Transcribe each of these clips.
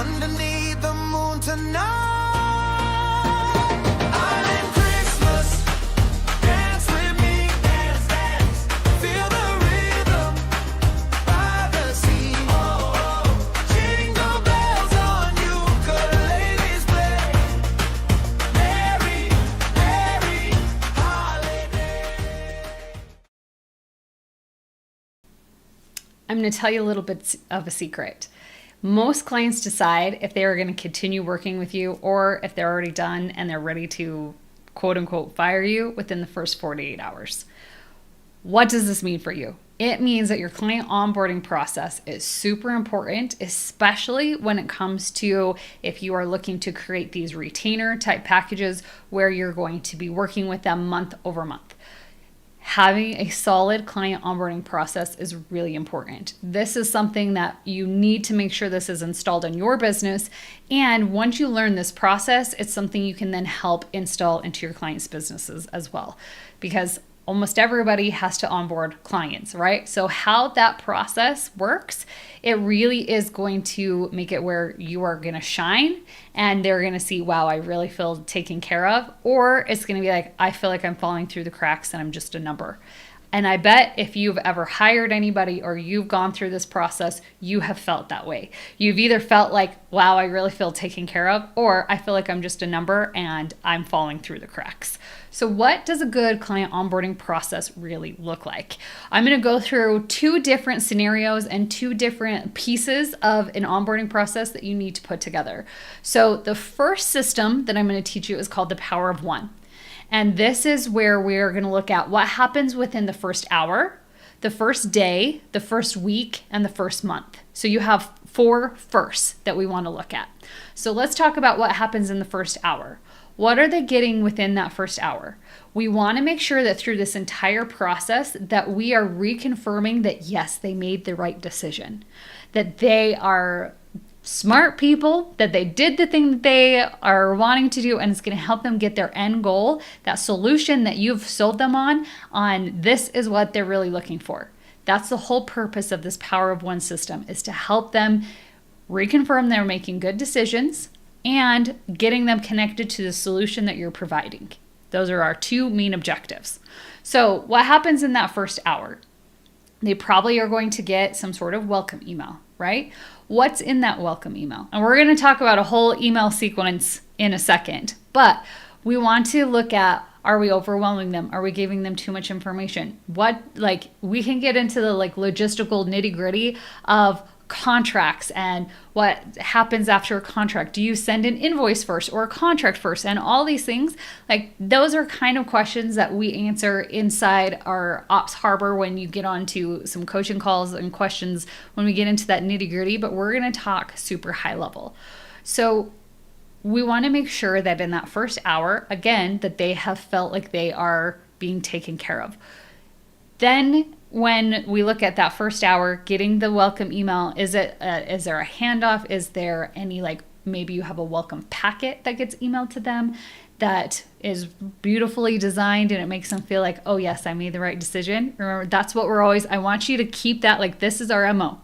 underneath the moon tonight. Island Christmas, dance with me, dance, dance. Feel the rhythm by the sea. Oh, oh. Jingle bells on ukuleles play. Merry, merry holiday. I'm going to tell you a little bit of a secret. Most clients decide if they are going to continue working with you or if they're already done and they're ready to quote unquote fire you within the first 48 hours. What does this mean for you? It means that your client onboarding process is super important, especially when it comes to if you are looking to create these retainer type packages where you're going to be working with them month over month. Having a solid client onboarding process is really important. This is something that you need to make sure this is installed in your business. And once you learn this process, it's something you can then help install into your clients' businesses as well. Because almost everybody has to onboard clients, right? So how that process works, it really is going to make it where you are going to shine and they're going to see, wow, I really feel taken care of. Or it's going to be like, I feel like I'm falling through the cracks and I'm just a number. And I bet if you've ever hired anybody or you've gone through this process, you have felt that way. You've either felt like, wow, I really feel taken care of, or I feel like I'm just a number and I'm falling through the cracks. So what does a good client onboarding process really look like? I'm going to go through 2 different scenarios and 2 different pieces of an onboarding process that you need to put together. So the first system that I'm going to teach you is called the Power of One. And this is where we're going to look at what happens within the first hour, the first day, the first week, and the first month. So you have 4 firsts that we want to look at. So let's talk about what happens in the first hour. What are they getting within that first hour? We want to make sure that through this entire process that we are reconfirming that yes, they made the right decision, that they are smart people, that they did the thing that they are wanting to do, and it's going to help them get their end goal, that solution that you've sold them on this is what they're really looking for. That's the whole purpose of this Power of One system, is to help them reconfirm they're making good decisions and getting them connected to the solution that you're providing. Those are our 2 main objectives. So what happens in that first hour? They probably are going to get some sort of welcome email, right? What's in that welcome email? And we're going to talk about a whole email sequence in a second, but we want to look at, are we overwhelming them? Are we giving them too much information? We can get into the logistical nitty-gritty of contracts and what happens after a contract. Do you send an invoice first or a contract first? And all these things, those are kind of questions that we answer inside our Ops Harbor when you get onto some coaching calls and questions when we get into that nitty-gritty, but we're going to talk super high level. So we want to make sure that in that first hour, again, that they have felt like they are being taken care of. Then when we look at that first hour, getting the welcome email, is there a handoff? Is there any, maybe you have a welcome packet that gets emailed to them that is beautifully designed and it makes them feel like, oh yes, I made the right decision. Remember, that's what I want you to keep that, this is our MO.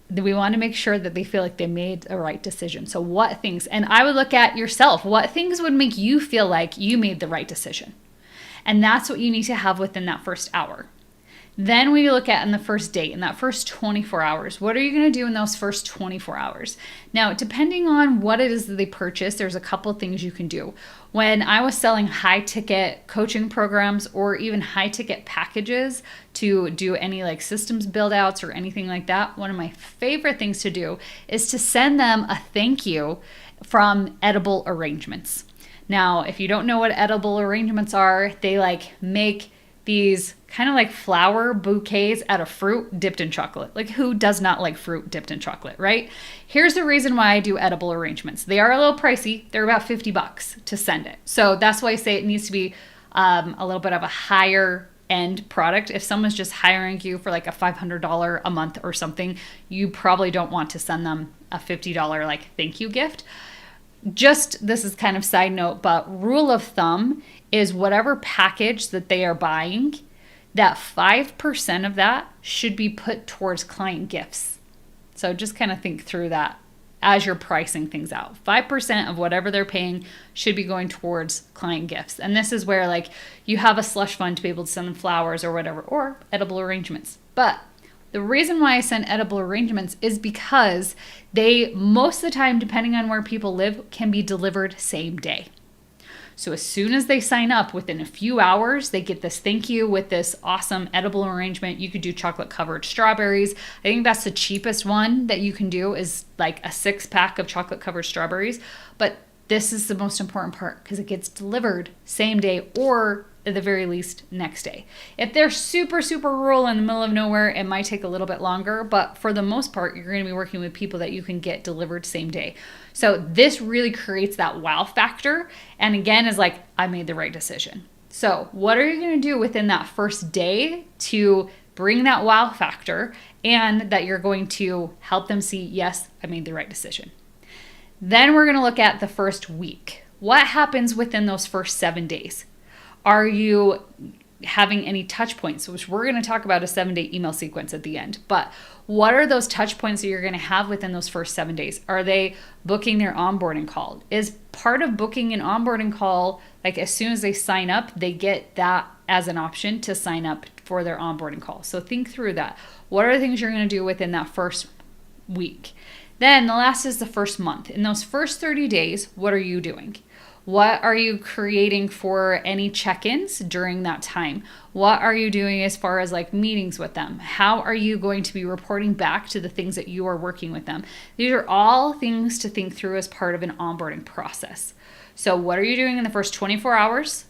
We want to make sure that they feel like they made a right decision. So what things, and I would look at yourself, what things would make you feel like you made the right decision? And that's what you need to have within that first hour. Then we look at in the first day, in that first 24 hours, what are you going to do in those first 24 hours? Now, depending on what it is that they purchase, there's a couple things you can do. When I was selling high ticket coaching programs or even high ticket packages to do any systems build outs or anything like that, one of my favorite things to do is to send them a thank you from Edible Arrangements. Now, if you don't know what edible arrangements are, they make these kind of flower bouquets out of fruit dipped in chocolate. Who does not like fruit dipped in chocolate, right? Here's the reason why I do edible arrangements. They are a little pricey. They're about $50 to send it. So that's why I say it needs to be a little bit of a higher end product. If someone's just hiring you for a $500 a month or something, you probably don't want to send them a $50 thank you gift. Just, this is kind of side note, but rule of thumb is whatever package that they are buying, that 5% of that should be put towards client gifts. So just kind of think through that as you're pricing things out. 5% of whatever they're paying should be going towards client gifts. And this is where like you have a slush fund to be able to send them flowers or whatever, or edible arrangements. But the reason why I send edible arrangements is because they, most of the time, depending on where people live, can be delivered same day. So as soon as they sign up, within a few hours, they get this thank you with this awesome edible arrangement. You could do chocolate covered strawberries. I think that's the cheapest one that you can do, is like a 6-pack of chocolate covered strawberries. But this is the most important part because it gets delivered same day, or at the very least next day. If they're super, super rural in the middle of nowhere, it might take a little bit longer, but for the most part, you're going to be working with people that you can get delivered same day. So this really creates that wow factor. And again, is like, I made the right decision. So what are you going to do within that first day to bring that wow factor, and that you're going to help them see, yes, I made the right decision? Then we're going to look at the first week. What happens within those first 7 days? Are you having any touch points, which we're going to talk about a 7-day email sequence at the end. But what are those touch points that you're going to have within those first 7 days? Are they booking their onboarding call? Is part of booking an onboarding call, like as soon as they sign up, they get that as an option to sign up for their onboarding call? So think through that. What are the things you're going to do within that first week? Then the last is the first month. In those first 30 days, what are you doing? What are you creating for any check-ins during that time? What are you doing as far as like meetings with them? How are you going to be reporting back to the things that you are working with them? These are all things to think through as part of an onboarding process. So what are you doing in the first 24 hours?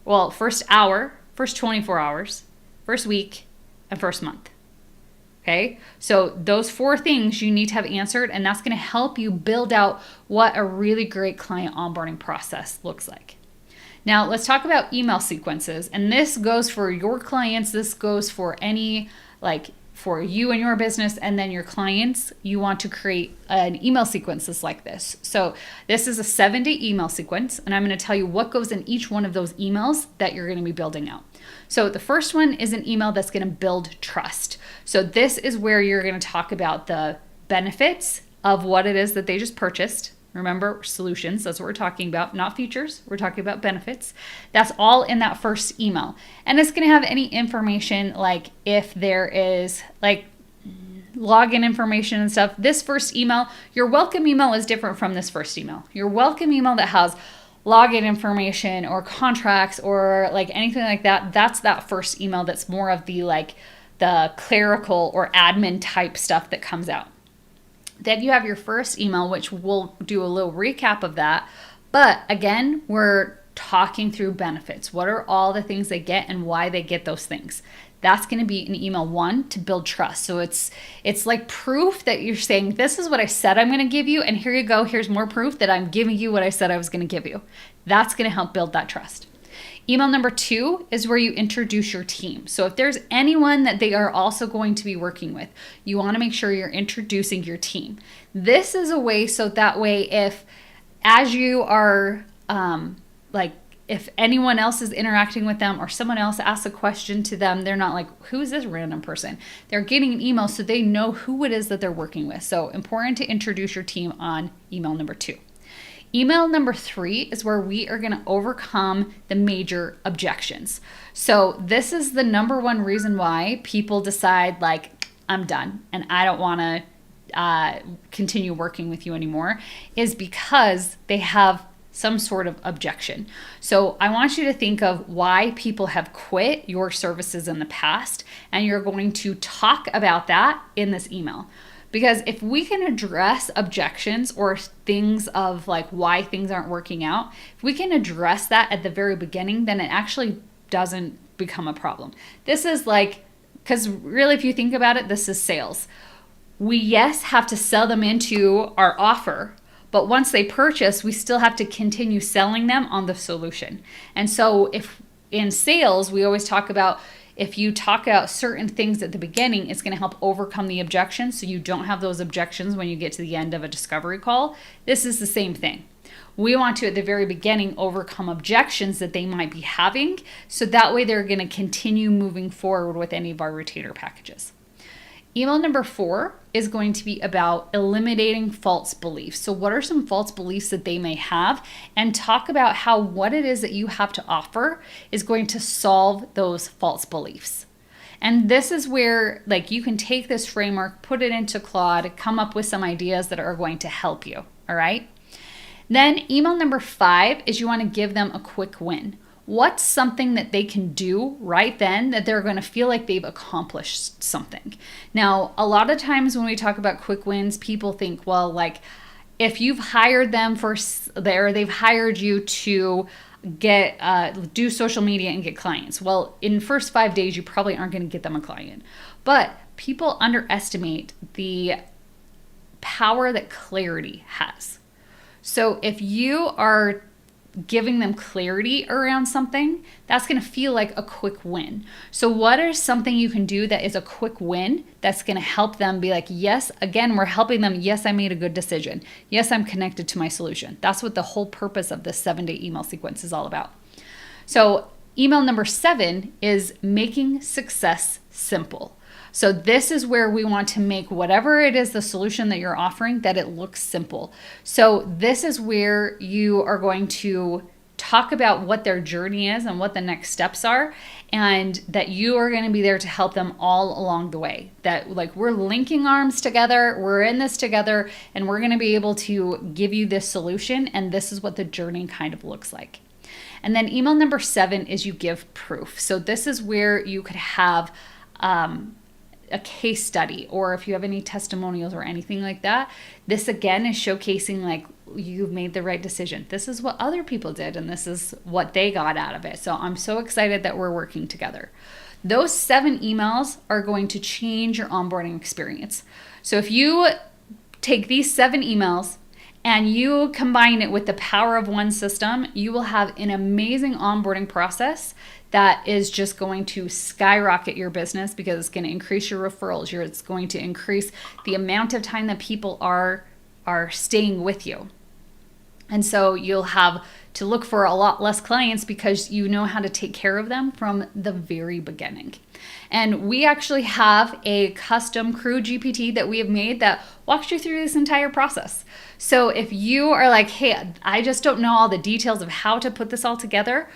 Well, first hour, first 24 hours, first week, and first month. Okay, so those 4 things you need to have answered, and that's going to help you build out what a really great client onboarding process looks like. Now, let's talk about email sequences. And this goes for your clients. This goes for any, like for you and your business, and then your clients. You want to create an email sequence that's like this. So this is a 7-day email sequence, and I'm going to tell you what goes in each one of those emails that you're going to be building out. So the first one is an email that's going to build trust. So this is where you're going to talk about the benefits of what it is that they just purchased. Remember, solutions, that's what we're talking about, not features. We're talking about benefits. That's all in that first email. And it's going to have any information, like if there is like login information and stuff. This first email, your welcome email is different from this first email. Your welcome email that has login information or contracts or like anything like that, that's that first email that's more of the like the clerical or admin type stuff that comes out. Then you have your first email, which we'll do a little recap of that. But again, we're talking through benefits. What are all the things they get and why they get those things? That's going to be in email 1 to build trust. So it's like proof that you're saying, this is what I said I'm going to give you, and here you go. Here's more proof that I'm giving you what I said I was going to give you. That's going to help build that trust. Email number 2 is where you introduce your team. So if there's anyone that they are also going to be working with, you want to make sure you're introducing your team. This is a way, so that way if as you are if anyone else is interacting with them or someone else asks a question to them, they're not like, who is this random person? They're getting an email so they know who it is that they're working with. So important to introduce your team on email number 2. Email number 3 is where we are going to overcome the major objections. So this is the number one reason why people decide like, I'm done and I don't want to continue working with you anymore, is because they have some sort of objection. So I want you to think of why people have quit your services in the past, and you're going to talk about that in this email. Because if we can address objections or things of like why things aren't working out, if we can address that at the very beginning, then it actually doesn't become a problem. This is like, because really if you think about it, this is sales. We, yes, have to sell them into our offer, but once they purchase, we still have to continue selling them on the solution. And so if in sales, we always talk about, if you talk about certain things at the beginning, it's going to help overcome the objections so you don't have those objections when you get to the end of a discovery call. This is the same thing. We want to, at the very beginning, overcome objections that they might be having, so that way they're going to continue moving forward with any of our retainer packages. Email number 4 is going to be about eliminating false beliefs. So what are some false beliefs that they may have, and talk about how what it is that you have to offer is going to solve those false beliefs. And this is where like you can take this framework, put it into Claude, come up with some ideas that are going to help you. All right. Then email number 5 is you want to give them a quick win. What's something that they can do right then that they're going to feel like they've accomplished something? Now, a lot of times when we talk about quick wins, people think, well, like if you've hired them for there, they've hired you to get do social media and get clients. Well, in the first 5 days, you probably aren't going to get them a client. But people underestimate the power that clarity has. So if you are giving them clarity around something, that's going to feel like a quick win. So what is something you can do that is a quick win that's going to help them be like, yes, again, we're helping them. Yes, I made a good decision. Yes, I'm connected to my solution. That's what the whole purpose of this 7-day email sequence is all about. So email number 7 is making success simple. So this is where we want to make whatever it is, the solution that you're offering, that it looks simple. So this is where you are going to talk about what their journey is and what the next steps are, and that you are going to be there to help them all along the way. That like we're linking arms together, we're in this together, and we're going to be able to give you this solution, and this is what the journey kind of looks like. And then email number 7 is you give proof. So this is where you could have a case study, or if you have any testimonials or anything like that. This again is showcasing like you've made the right decision. This is what other people did, and this is what they got out of it. So I'm so excited that we're working together. Those 7 emails are going to change your onboarding experience. So if you take these 7 emails and you combine it with the power of one system, you will have an amazing onboarding process that is just going to skyrocket your business, because it's going to increase your referrals. It's going to increase the amount of time that people are staying with you. And so you'll have to look for a lot less clients because you know how to take care of them from the very beginning. And we actually have a custom CrewGPT that we have made that walks you through this entire process. So if you are like, hey, I just don't know all the details of how to put this all together,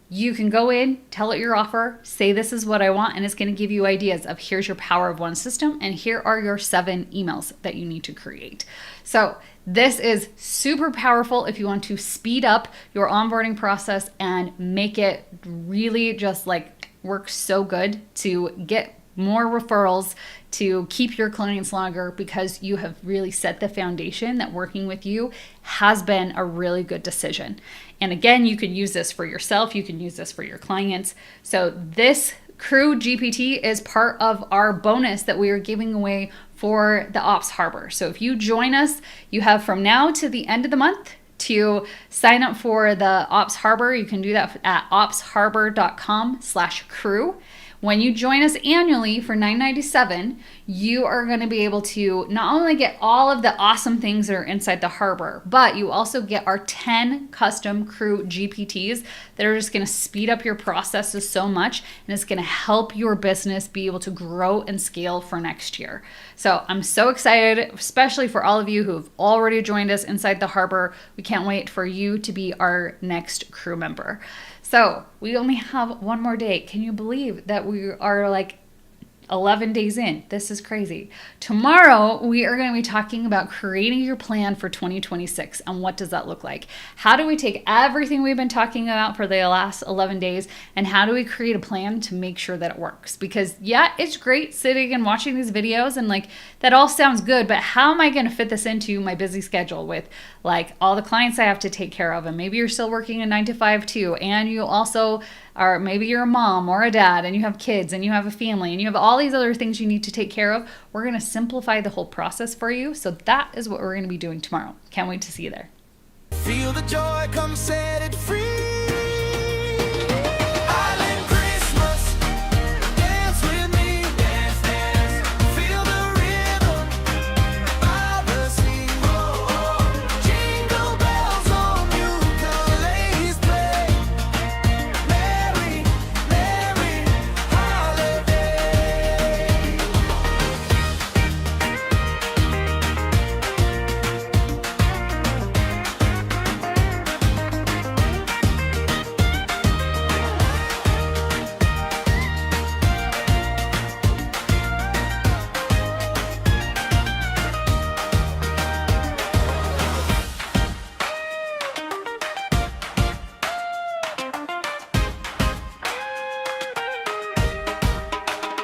you can go in, tell it your offer, say this is what I want, and it's going to give you ideas of here's your power of one system, and here are your 7 emails that you need to create. So this is super powerful if you want to speed up your onboarding process and make it really just like work so good to get more referrals, to keep your clients longer, because you have really set the foundation that working with you has been a really good decision. And again, you can use this for yourself, you can use this for your clients. So this CrewGPT is part of our bonus that we are giving away for the Ops Harbor. So if you join us, you have from now to the end of the month to sign up for the Ops Harbor. You can do that at opsharbor.com/crew. When you join us annually for $9.97, you are going to be able to not only get all of the awesome things that are inside the harbor, but you also get our 10 custom CrewGPTs that are just going to speed up your processes so much, and it's going to help your business be able to grow and scale for next year. So I'm so excited, especially for all of you who have already joined us inside the harbor. We can't wait for you to be our next crew member. So we only have one more day. Can you believe that we are like 11 days in? This is crazy. Tomorrow, we are going to be talking about creating your plan for 2026. And what does that look like? How do we take everything we've been talking about for the last 11 days, and how do we create a plan to make sure that it works? Because yeah, it's great sitting and watching these videos and like that all sounds good, but how am I going to fit this into my busy schedule with like all the clients I have to take care of? And maybe you're still working a 9-to-5 too, and you also or maybe you're a mom or a dad and you have kids and you have a family and you have all these other things you need to take care of. We're going to simplify the whole process for you. So that is what we're going to be doing tomorrow. Can't wait to see you there. Feel the joy, come set it free.